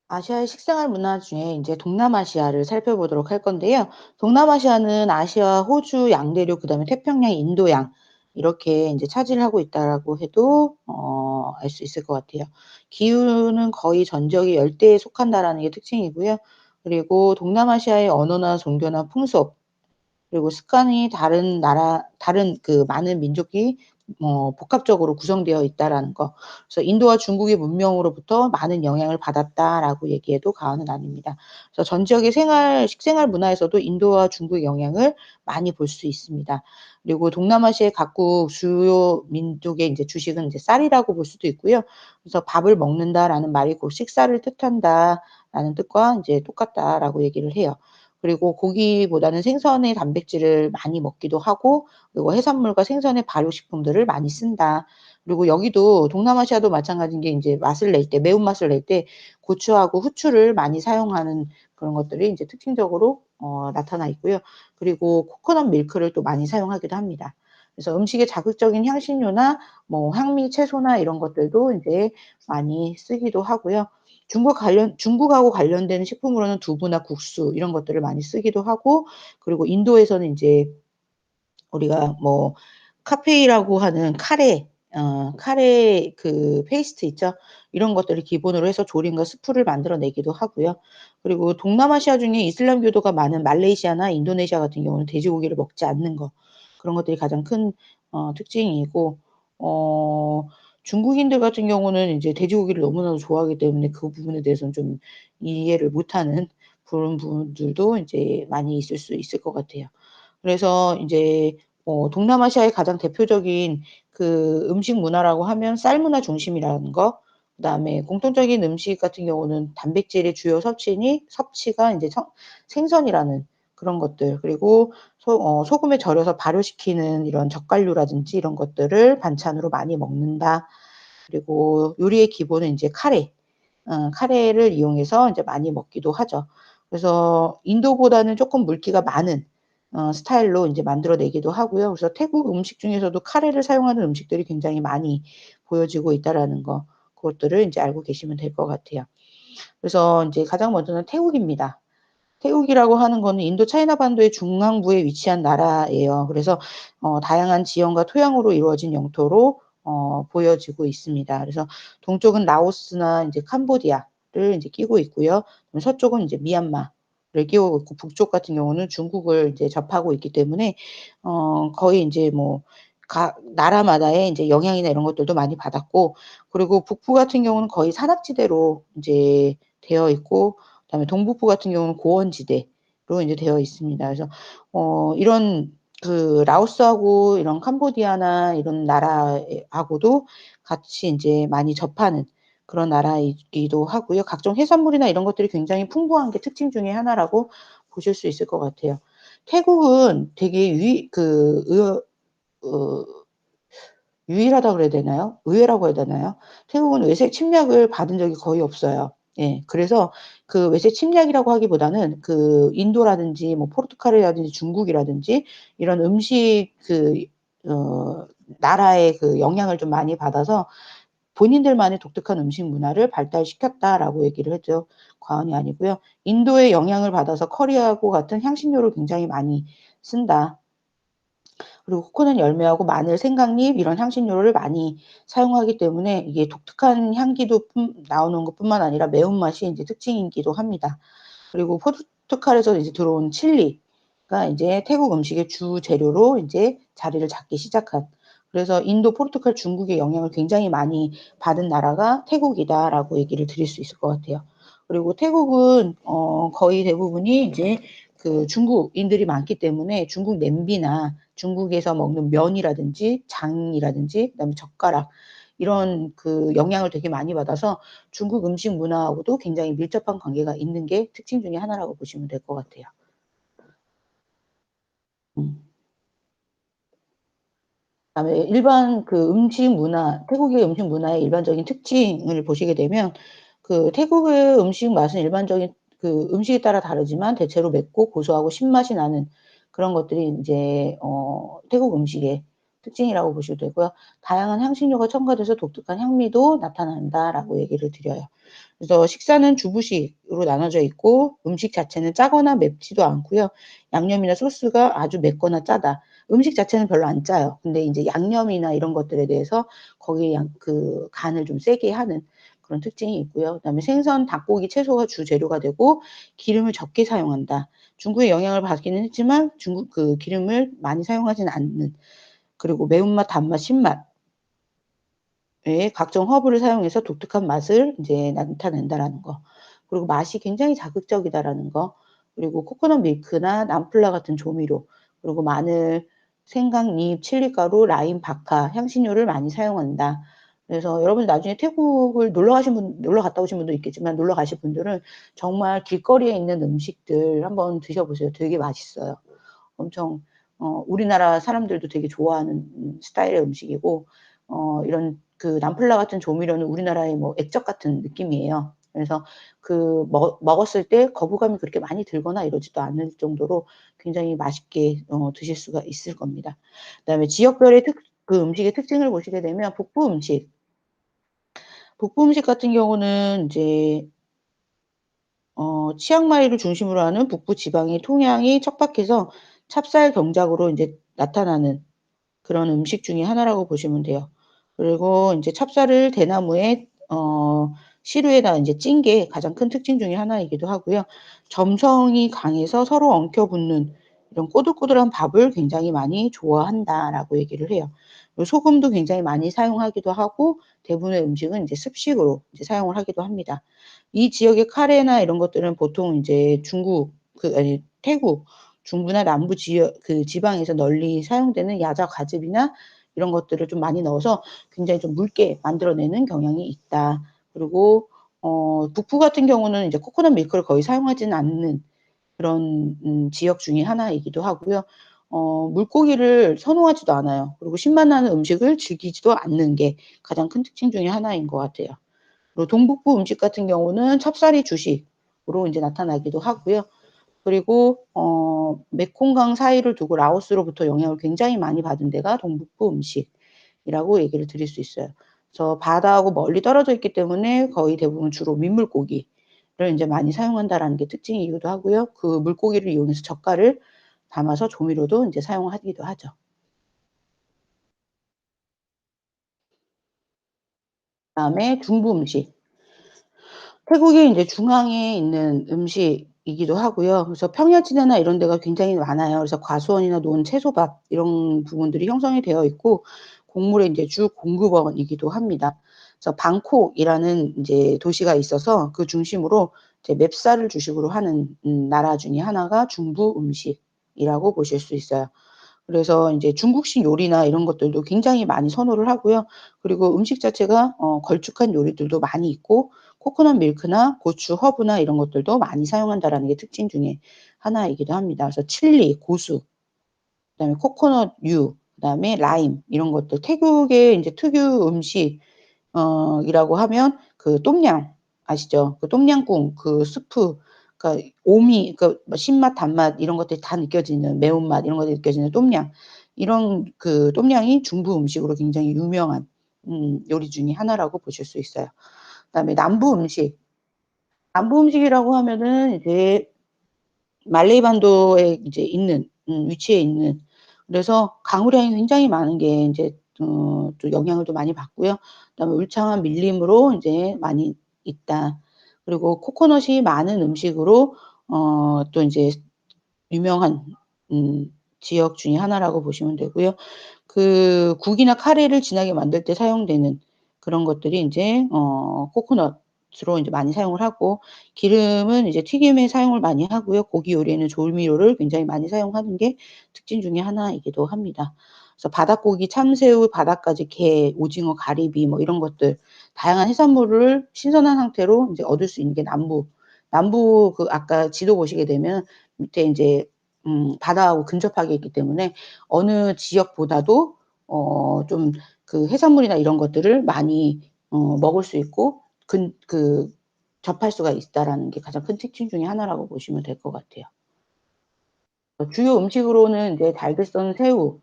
아시아의 식생활 문화 중에 이제 동남아시아를 살펴보도록 할 건데요. 동남아시아는 아시아, 호주, 양대륙, 그다음에 태평양, 인도양 이렇게 이제 차지를 하고 있다라고 해도 알 수 있을 것 같아요. 기후는 거의 전적이 열대에 속한다라는 게 특징이고요. 그리고 동남아시아의 언어나 종교나 풍습 그리고 습관이 다른 그 많은 민족이 복합적으로 구성되어 있다라는 거. 그래서 인도와 중국의 문명으로부터 많은 영향을 받았다라고 얘기해도 과언은 아닙니다. 그래서 전 지역의 식생활 문화에서도 인도와 중국의 영향을 많이 볼 수 있습니다. 그리고 동남아시아의 각국 주요 민족의 이제 주식은 이제 쌀이라고 볼 수도 있고요. 그래서 밥을 먹는다라는 말이 곧 식사를 뜻한다라는 뜻과 이제 똑같다라고 얘기를 해요. 그리고 고기보다는 생선의 단백질을 많이 먹기도 하고 그리고 해산물과 생선의 발효식품들을 많이 쓴다. 그리고 여기도 동남아시아도 마찬가지인 게 인제 맛을 낼 때 매운맛을 낼 때 고추하고 후추를 많이 사용하는 그런 것들이 인제 특징적으로 나타나 있고요. 그리고 코코넛 밀크를 또 많이 사용하기도 합니다. 그래서 음식에 자극적인 향신료나 뭐 향미 채소나 이런 것들도 인제 많이 쓰기도 하고요. 중국하고 관련된 식품으로는 두부나 국수 이런 것들을 많이 쓰기도 하고 그리고 인도에서는 인제 우리가 뭐 카페이라고 하는 카레 그 페이스트 있죠? 이런 것들을 기본으로 해서 조림과 스프를 만들어 내기도 하고요. 그리고 동남아시아 중에 이슬람교도가 많은 말레이시아나 인도네시아 같은 경우는 돼지고기를 먹지 않는 거. 그런 것들이 가장 큰 특징이고 어 중국인들 같은 경우는 인제 돼지고기를 너무나도 좋아하기 때문에 그 부분에 대해서는 좀 이해를 못하는 그런 부분들도 인제 많이 있을 수 있을 것 같아요. 그래서 인제 동남아시아의 가장 대표적인 그 음식 문화라고 하면 쌀 문화 중심이라는 거 그다음에 공통적인 음식 같은 경우는 단백질의 주요 섭취가 인제 생선이라는 그런 것들 그리고 소금에 절여서 발효시키는 이런 젓갈류라든지 이런 것들을 반찬으로 많이 먹는다. 그리고 요리의 기본은 인제 카레를 이용해서 인제 많이 먹기도 하죠. 그래서 인도보다는 쪼끔 물기가 많은 스타일로 인제 만들어 내기도 하고요. 그래서 태국 음식 중에서도 카레를 사용하는 음식들이 굉장히 많이 보여지고 있다라는 거 그것들을 인제 알고 계시면 될 것 같아요. 그래서 인제 가장 먼저는 태국입니다. 태국이라고 하는 거는 인도 차이나 반도의 중앙부에 위치한 나라예요. 그래서 다양한 지형과 토양으로 이루어진 영토로 보여지고 있습니다. 그래서 동쪽은 라오스나 인제 캄보디아를 인제 끼고 있고요. 서쪽은 인제 미얀마를 끼고 있고 북쪽 같은 경우는 중국을 이제 접하고 있기 때문에 거의 인제 뭐 각 나라마다의 인제 영향이나 이런 것들도 많이 받았고 그리고 북부 같은 경우는 거의 산악지대로 인제 되어 있고 그다음에 동북부 같은 경우는 고원지대로 인제 되어 있습니다. 그래서 이런 그 라오스하고 이런 캄보디아나 이런 나라하고도 같이 인제 많이 접하는 그런 나라이기도 하고요. 각종 해산물이나 이런 것들이 굉장히 풍부한 게 특징 중에 하나라고 보실 수 있을 것 같아요. 태국은 되게 어 유일하다 그래야 되나요? 의외라고 해야 되나요? 태국은 외세 침략을 받은 적이 거의 없어요. 예. 그래서 그 외세 침략이라고 하기보다는 그 인도라든지 뭐 포르투갈이라든지 중국이라든지 이런 음식 나라의 그 영향을 좀 많이 받아서 본인들만의 독특한 음식 문화를 발달시켰다라고 얘기를 해도 과언이 아니고요. 인도의 영향을 받아서 커리하고 같은 향신료를 굉장히 많이 쓴다. 그리고 코코넛 열매하고 마늘, 생강잎 이런 향신료를 많이 사용하기 때문에 이게 독특한 향기도 나오는 것뿐만 아니라 매운맛이 인제 특징이기도 합니다. 그리고 포르투갈에서 이제 들어온 칠리가 인제 태국 음식의 주 재료로 인제 자리를 잡기 시작한 그래서 인도, 포르투갈, 중국의 영향을 굉장히 많이 받은 나라가 태국이다라고 얘기를 드릴 수 있을 것 같아요. 그리고 태국은 거의 대부분이 이제 그 중국인들이 많기 때문에 중국 냄비나 중국에서 먹는 면이라든지 장이라든지 그다음에 젓가락 이런 그 영향을 되게 많이 받아서 중국 음식 문화하고도 굉장히 밀접한 관계가 있는 게 특징 중에 하나라고 보시면 될 것 같아요. 음. 그다음에 일반 그 음식 문화 태국의 음식 문화의 일반적인 특징을 보시게 되면 그 태국의 음식 맛은 일반적인 그 음식에 따라 다르지만 대체로 맵고 고소하고 신맛이 나는 그런 것들이 인제 태국 음식의 특징이라고 보시면 되고요. 다양한 향신료가 첨가돼서 독특한 향미도 나타난다라고 얘기를 드려요. 그래서 식사는 주부식으로 나눠져 있고 음식 자체는 짜거나 맵지도 않고요. 양념이나 소스가 아주 맵거나 짜다. 음식 자체는 별로 안 짜요. 근데 인제 양념이나 이런 것들에 대해서 거기에 간을 좀 세게 하는 그런 특징이 있고요. 그다음에 생선, 닭고기, 채소가 주재료가 되고 기름을 적게 사용한다. 중국의 영향을 받기는 했지만 중국 기름을 많이 사용하지는 않는, 그리고 매운맛, 단맛, 신맛 예, 각종 허브를 사용해서 독특한 맛을 인제 나타낸다라는 거. 그리고 맛이 굉장히 자극적이다라는 거. 그리고 코코넛 밀크나 남플라 같은 조미료, 그리고 마늘, 생강잎, 칠리가루, 라임, 바카, 향신료를 많이 사용한다. 그래서 여러분 나중에 태국을 놀러 갔다 오신 분도 있겠지만 놀러 가실 분들은 정말 길거리에 있는 음식들 한번 드셔 보세요. 되게 맛있어요. 엄청 우리나라 사람들도 되게 좋아하는 스타일의 음식이고, 이런 남플라 같은 조미료는 우리나라의 뭐 액젓 같은 느낌이에요. 그래서 먹었을 때 거부감이 그렇게 많이 들거나 이러지도 않을 정도로 굉장히 맛있게 드실 수가 있을 겁니다. 그다음에 지역별의 음식의 특징을 보시게 되면 북부 음식 같은 경우는 인제 치앙마이를 중심으로 하는 북부 지방의 통양이 척박해서 찹쌀 경작으로 인제 나타나는 그런 음식 중에 하나라고 보시면 돼요. 그리고 인제 찹쌀을 대나무에 시루에다 인제 찐 게 가장 큰 특징 중에 하나이기도 하고요. 점성이 강해서 서로 엉켜 붙는 이런 꼬들꼬들한 밥을 굉장히 많이 좋아한다라고 얘기를 해요. 그리고 소금도 굉장히 많이 사용하기도 하고 대부분의 음식은 인제 습식으로 이제 사용을 하기도 합니다. 이 지역의 카레나 이런 것들은 보통 인제 태국, 중부나 남부 지역 지방에서 널리 사용되는 야자 과즙이나 이런 것들을 좀 많이 넣어서 굉장히 좀 묽게 만들어내는 경향이 있다. 그리고 북부 같은 경우는 이제 코코넛 밀크를 거의 사용하지는 않는 그런 지역 중에 하나이기도 하고요. 물고기를 선호하지도 않아요. 그리고 신맛 나는 음식을 즐기지도 않는 게 가장 큰 특징 중에 하나인 것 같아요. 그리고 동북부 음식 같은 경우는 찹쌀이 주식으로 인제 나타나기도 하고요. 그리고 메콩강 사이를 두고 라오스로부터 영향을 굉장히 많이 받은 데가 동북부 음식이라고 얘기를 드릴 수 있어요. 그래서 바다하고 멀리 떨어져 있기 때문에 거의 대부분 주로 민물고기를 인제 많이 사용한다라는 게 특징이기도 하고요. 그 물고기를 이용해서 젓갈을 담아서 조미료도 인제 사용하기도 하죠. 그다음에 중부 음식. 태국이 인제 중앙에 있는 음식이기도 하고요. 그래서 평야지대나 이런 데가 굉장히 많아요. 그래서 과수원이나 논, 채소밭 이런 부분들이 형성이 되어 있고 곡물의 인제 주 공급원이기도 합니다. 그래서 방콕이라는 인제 도시가 있어서 그 중심으로 이제 맵쌀을 주식으로 하는 나라 중에 하나가 중부 음식이라고 보실 수 있어요. 그래서 인제 중국식 요리나 이런 것들도 굉장히 많이 선호를 하고요. 그리고 음식 자체가 걸쭉한 요리들도 많이 있고 코코넛 밀크나 고추, 허브나 이런 것들도 많이 사용한다라는 게 특징 중에 하나이기도 합니다. 그래서 칠리, 고수, 그다음에 코코넛유, 그다음에 라임 이런 것들, 태국의 인제 특유 음식 이라고 하면 똠양 아시죠? 똠양꿍 스프, 그러니까 뭐 신맛, 단맛 이런 것들이 다 느껴지는, 매운맛 이런 것들이 느껴지는 똠양. 이런 똠양이 중부 음식으로 굉장히 유명한 요리 중에 하나라고 보실 수 있어요. 그다음에 남부 음식. 남부 음식이라고 하면은 이제 말레이 반도에 이제 위치해 있는, 그래서 강우량이 굉장히 많은 게 인제 또 영향을 좀 많이 받고요. 그다음에 울창한 밀림으로 인제 많이 있다. 그리고 코코넛이 많은 음식으로 또 인제 유명한 지역 중에 하나라고 보시면 되고요. 국이나 카레를 진하게 만들 때 사용되는 그런 것들이 인제 코코넛으로 인제 많이 사용을 하고, 기름은 이제 튀김에 사용을 많이 하고요. 고기 요리에는 조미료를 굉장히 많이 사용하는 게 특징 중에 하나이기도 합니다. 그래서 바닷고기, 참새우, 바닷가지, 게, 오징어, 가리비 뭐 이런 것들 다양한 해산물을 신선한 상태로 인제 얻을 수 있는 게 남부 아까 지도 보시게 되면 밑에 인제 바다하고 근접하게 있기 때문에 어느 지역보다도 좀 해산물이나 이런 것들을 많이 먹을 수 있고 접할 수가 있다라는 게 가장 큰 특징 중에 하나라고 보시면 될 것 같아요. 주요 음식으로는 이제 달걀 썬 새우,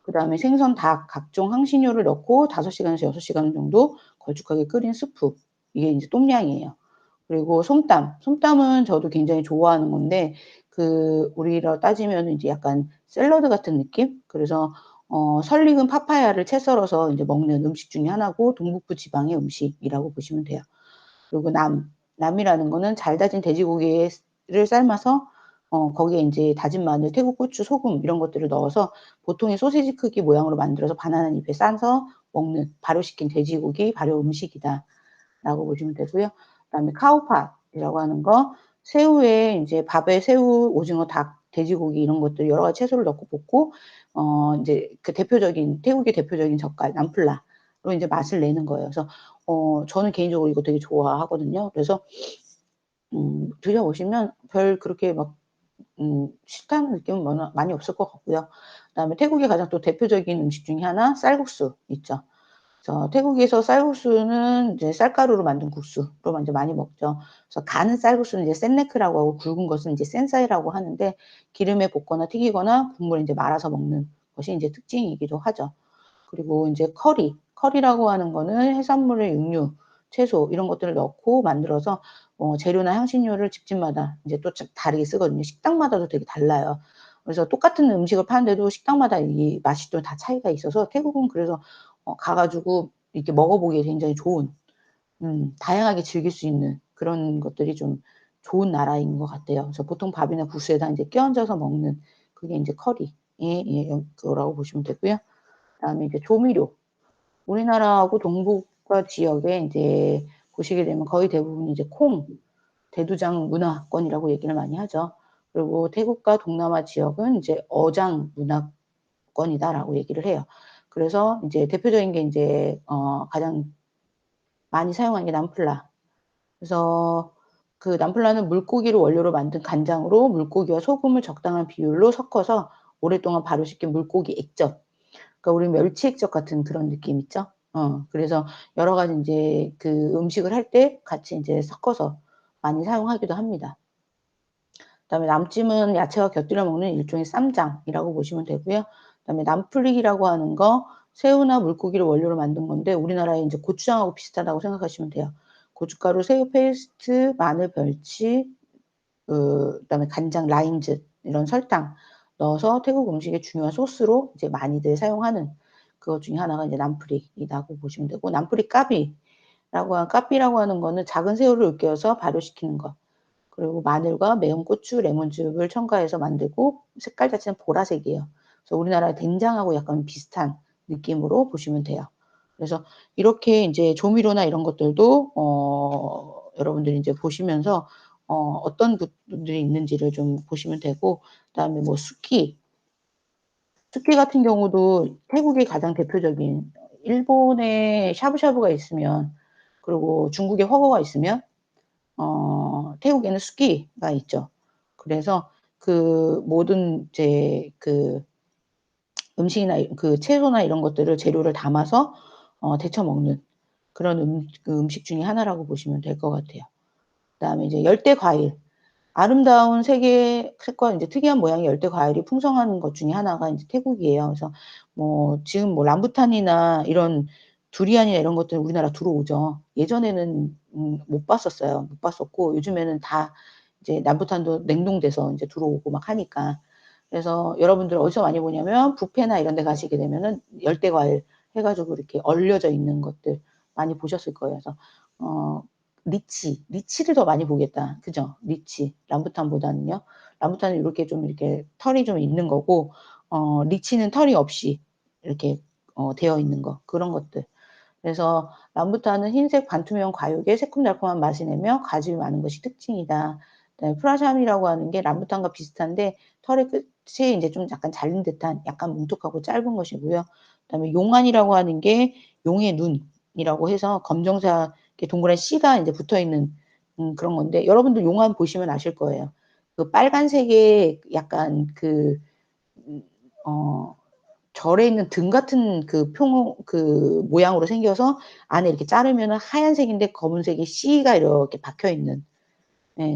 그다음에 생선, 닭, 각종 향신료를 넣고 5시간에서 6시간 정도 걸쭉하게 끓인 스프. 이게 인제 똠양이에요. 그리고 솜땀. 솜땀은 저도 굉장히 좋아하는 건데 우리로 따지면은 이제 약간 샐러드 같은 느낌? 그래서 설익은 파파야를 채 썰어서 인제 먹는 음식 중에 하나고 동북부 지방의 음식이라고 보시면 돼요. 그리고 남이라는 거는 잘 다진 돼지고기를 삶아서 거기에 인제 다진 마늘, 태국 고추, 소금 이런 것들을 넣어서 보통의 소시지 크기 모양으로 만들어서 바나나 잎에 싸서 먹는 발효시킨 돼지고기 발효 음식이다라고 보시면 되고요. 그다음에 카오팟이라고 하는 거 새우에 인제 밥에 새우, 오징어, 닭, 돼지고기 이런 것들 여러 가지 채소를 넣고 볶고 인제 그 대표적인 태국의 대표적인 젓갈 남플라로 인제 맛을 내는 거예요. 그래서 저는 개인적으로 이거 되게 좋아하거든요. 그래서 드셔 보시면 별 그렇게 막 싫다는 느낌은 많이 없을 것 같고요. 그다음에 태국의 가장 또 대표적인 음식 중에 하나 쌀국수 있죠. 그래서 태국에서 쌀국수는 이제 쌀가루로 만든 국수로 이제 많이 먹죠. 그래서 가는 쌀국수는 이제 센네크라고 하고 굵은 것은 이제 센사이라고 하는데 기름에 볶거나 튀기거나 국물에 인제 말아서 먹는 것이 인제 특징이기도 하죠. 그리고 인제 커리라고 하는 거는 해산물의 육류, 채소 이런 것들을 넣고 만들어서 재료나 향신료를 집집마다 인제 또 다르게 쓰거든요. 식당마다도 되게 달라요. 그래서 똑같은 음식을 파는데도 식당마다 이 맛이 또 다 차이가 있어서 태국은 그래서 가 가지고 이렇게 먹어 보기에 굉장히 좋은 다양하게 즐길 수 있는 그런 것들이 좀 좋은 나라인 것 같아요. 그래서 보통 밥이나 국수에다 인제 끼얹어서 먹는 그게 인제 커리의 그거라고 보시면 되고요. 그다음에 이제 조미료. 우리나라하고 동북아 지역에 인제 보시게 되면 거의 대부분이 이제 대두장 문화권이라고 얘기를 많이 하죠. 그리고 태국과 동남아 지역은 이제 어장 문화권이다라고 얘기를 해요. 그래서 인제 대표적인 게 인제 가장 많이 사용하는 게 남플라. 그래서 그 남플라는 물고기를 원료로 만든 간장으로 물고기와 소금을 적당한 비율로 섞어서 오랫동안 발효시킨 물고기 액젓. 그러니까 우리 멸치 액젓 같은 그런 느낌 있죠? 그래서 여러 가지 인제 그 음식을 할 때 같이 인제 섞어서 많이 사용하기도 합니다. 그다음에 남찜은 야채와 곁들여 먹는 일종의 쌈장이라고 보시면 되고요. 그다음에 남프릭이라고 하는 거 새우나 물고기를 원료로 만든 건데 우리나라의 인제 고추장하고 비슷하다고 생각하시면 돼요. 고춧가루, 새우 페이스트, 마늘, 멸치 그다음에 간장, 라임즙 이런 설탕 넣어서 태국 음식의 중요한 소스로 이제 많이들 사용하는 그것 중에 하나가 이제 남프릭이라고 보시면 되고 남프릭 까비라고 하는 거는 작은 새우를 으깨어서 발효시키는 것. 그리고 마늘과 매운 고추, 레몬즙을 첨가해서 만들고 색깔 자체는 보라색이에요. 그래서 우리나라 된장하고 약간 비슷한 느낌으로 보시면 돼요. 그래서 이렇게 인제 조미료나 이런 것들도 여러분들이 인제 보시면서 어떤 부분들이 있는지를 좀 보시면 되고 그다음에 뭐 스키 같은 경우도 태국이 가장 대표적인 일본에 샤브샤브가 있으면 그리고 중국에 허거가 있으면 태국에는 스키가 있죠. 그래서 그 모든 이제 그 음식이나 그 채소나 이런 것들을 재료를 담아서 데쳐 먹는 그런 그 음식 중에 하나라고 보시면 될 것 같아요. 그다음에 이제 열대 과일. 아름다운 색과 인제 특이한 모양의 열대 과일이 풍성한 것 중에 하나가 인제 태국이에요. 그래서 지금 람부탄이나 이런 두리안이나 이런 것들은 우리나라 들어오죠. 예전에는 못 봤었어요. 못 봤었고 요즘에는 다 이제 람부탄도 냉동돼서 인제 들어오고 막 하니까. 그래서 여러분들 어디서 많이 보냐면 뷔페나 이런 데 가시게 되면은 열대 과일 해 가지고 이렇게 얼려져 있는 것들 많이 보셨을 거예요. 그래서 어 리치를 더 많이 보겠다. 그죠? 리치. 람부탄보다는요. 람부탄은 요렇게 좀 이렇게 털이 좀 있는 거고 리치는 털이 없이 이렇게 되어 있는 거 그런 것들. 그래서 람부탄은 흰색 반투명 과육에 새콤달콤한 맛이 내며 과즙이 많은 것이 특징이다. 그다음에 프라샴이라고 하는 게 람부탄과 비슷한데 털의 끝이 인제 좀 약간 잘린 듯한 약간 뭉툭하고 짧은 것이고요. 그다음에 용안이라고 하는 게 용의 눈이라고 해서 검정색 이렇게 동그란 씨가 인제 붙어 있는 그런 건데 여러분들 용안 보시면 아실 거예요. 그 빨간색의 약간 음 어 절에 있는 등 같은 그 모양으로 생겨서 안에 이렇게 자르면은 하얀색인데 검은색의 씨가 이렇게 박혀 있는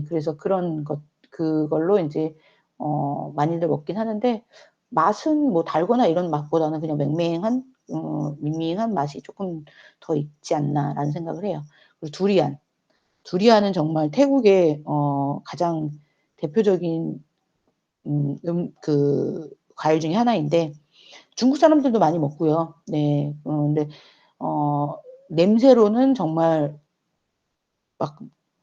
그래서 그런 것 그걸로 인제 많이들 먹긴 하는데 맛은 뭐 달거나 이런 맛보다는 그냥 맹맹한 밍밍한 맛이 쪼끔 더 있지 않나라는 생각을 해요. 그리고 두리안. 두리안은 정말 태국의 가장 대표적인 그 과일 중에 하나인데 중국 사람들도 많이 먹고요. 네. 근데 어 냄새로는 정말 막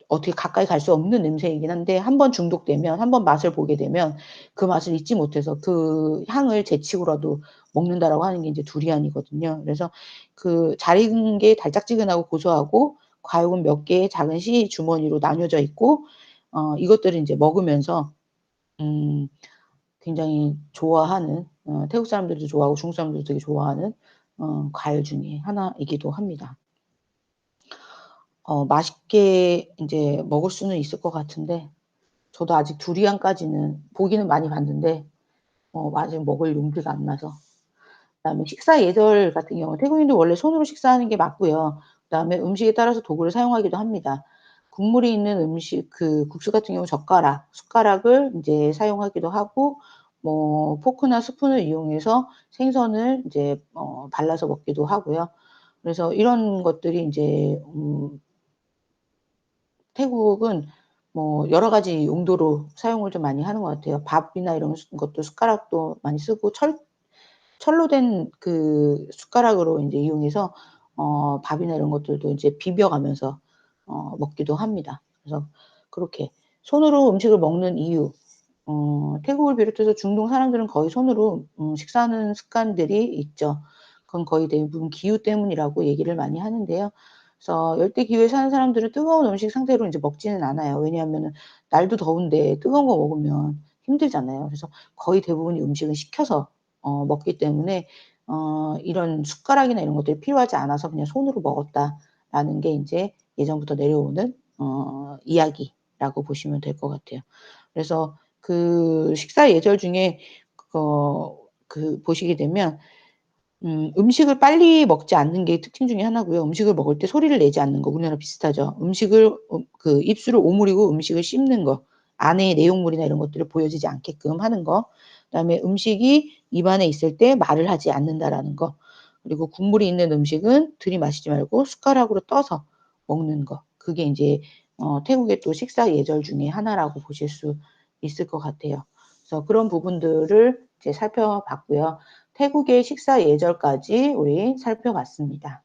어떻게 가까이 갈 수 없는 냄새이긴 한데 한 번 중독되면 한 번 맛을 보게 되면 그 맛을 잊지 못해서 그 향을 재치고라도 먹는다라고 하는 게 인제 두리안이거든요. 그래서 그 잘 익은 게 달짝지근하고 고소하고 과육은 몇 개의 작은 씨 주머니로 나뉘어져 있고 이것들을 인제 먹으면서 음 굉장히 좋아하는 태국 사람들도 좋아하고 중국 사람들도 되게 좋아하는 과일 중에 하나이기도 합니다. 맛있게 인제 먹을 수는 있을 것 같은데 저도 아직 두리안까지는 보기는 많이 봤는데 아직 먹을 용기가 안 나서. 그다음에 식사 예절 같은 경우 태국인도 원래 손으로 식사하는 게 맞고요. 그다음에 음식에 따라서 도구를 사용하기도 합니다. 국물이 있는 음식 그 국수 같은 경우 젓가락, 숟가락을 인제 사용하기도 하고 뭐 포크나 스푼을 이용해서 생선을 인제 발라서 먹기도 하고요. 그래서 이런 것들이 인제 태국은 뭐 여러 가지 용도로 사용을 좀 많이 하는 것 같아요. 밥이나 이런 것도 숟가락도 많이 쓰고 철로 된 그 숟가락으로 인제 이용해서 밥이나 이런 것들도 이제 비벼 가면서 먹기도 합니다. 그래서 그렇게 손으로 음식을 먹는 이유 태국을 비롯해서 중동 사람들은 거의 손으로 식사하는 습관들이 있죠. 그건 거의 대부분 기후 때문이라고 얘기를 많이 하는데요. 그래서 열대 기후에 사는 사람들은 뜨거운 음식 상대로 인제 먹지는 않아요. 왜냐하면은 날도 더운데 뜨거운 거 먹으면 힘들잖아요. 그래서 거의 대부분이 음식은 식혀서 먹기 때문에 이런 숟가락이나 이런 것들이 필요하지 않아서 그냥 손으로 먹었다라는 게 인제 예전부터 내려오는 이야기라고 보시면 될 것 같아요. 그래서 그 식사 예절 중에 보시게 되면 음식을 빨리 먹지 않는 게 특징 중에 하나고요. 음식을 먹을 때 소리를 내지 않는 거 우리나라 비슷하죠. 음식을 그 입술을 오므리고 음식을 씹는 거. 안에 내용물이나 이런 것들을 보여지지 않게끔 하는 거. 그다음에 음식이 입 안에 있을 때 말을 하지 않는다라는 거. 그리고 국물이 있는 음식은 들이마시지 말고 숟가락으로 떠서 먹는 거. 그게 인제 태국의 또 식사 예절 중에 하나라고 보실 수 있을 것 같아요. 그래서 그런 부분들을 이제 살펴봤고요. 태국의 식사 예절까지 우리 살펴봤습니다.